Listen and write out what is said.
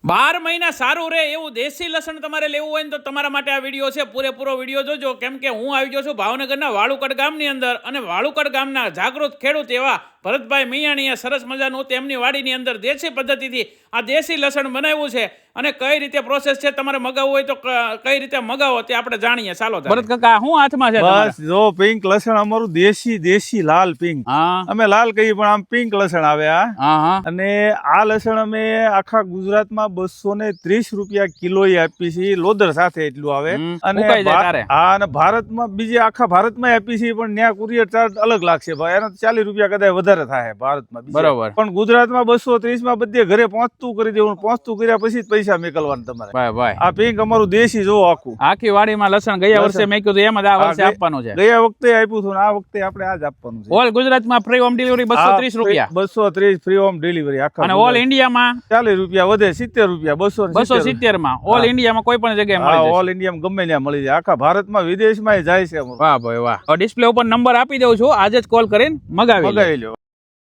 12 મહિના સારું રહે એવું દેશી લસણ તમારે લેવું હોય ને તો તમારા માટે આ વિડીયો છે. પૂરેપૂરો વિડીયો જોજો, કેમ કે હું આવી ગયો છું ભાવનગરના વાળુકડ ગામની અંદર, અને વાળુકડ ગામના જાગૃત ખેડૂત એવા ભરતભાઈ મિયાણીએ સરસ મજાનું તેમની વાડીની અંદર દેશી પદ્ધતિથી આ દેશી લસણ બનાવ્યું છે, અને કઈ રીતે પ્રોસેસ છે તમારે મગાવવું હોય તો કઈ રીતે મગાવો તે આપણે જાણીએ. ચાલો ભરત કાકા, શું હાથમાં છે? બસ જો પિંક લસણ અમારું દેશી લાલ પિંક. અમે લાલ કહીએ પણ આમ પિંક લસણ આવે આ. અને આ લસણ અમે આખા ગુજરાતમાં 230 રૂપિયા કિલો આપી છે, લોદર સાથે એટલું આવે. અને ભારતમાં બીજે આખા ભારતમાં આપી છે, પણ ત્યાં કુરિયર ચાર્જ અલગ લાગશે ભાઈ, એનો 40 રૂપિયા કદાચ વધારે થાય ભારતમાં. બરોબર. પણ ગુજરાતમાં 230 માં બધે ઘરે પહોંચતું કરી દેવું, પહોંચતું કર્યા પછી જ પૈસા મેકલવાના તમારે. આ પિંક અમારું દેશી જો આખી વાડીમાં લસણ ગયા વર્ષે મેક્યું હતું, એમ જ આ વર્ષે આપવાનું છે. ગયા વખતે આપ્યું હતું, આ વખતે આપણે આ જ આપવાનું છે. ઓલ ગુજરાતમાં ફ્રી હોમ ડિલિવરી 230 રૂપિયા. 230 ફ્રી હોમ ડિલિવરી આખા. અને ઓલ ઇન્ડિયામાં 40 રૂપિયા વધે, 70 રૂપિયા. 270 માં ઓલ ઇન્ડિયામાં કોઈ પણ જગ્યાએ મળી જશે. ઓલ ઇન્ડિયામાં ગમે ત્યાં મળી જાય, આખા ભારતમાં વિદેશમાં જાય છે. વાહ ભાઈ વાહ. ડિસ્પ્લે ઉપર નંબર આપી દઉં છું, આજે જ કોલ કરીને મગાવી લો.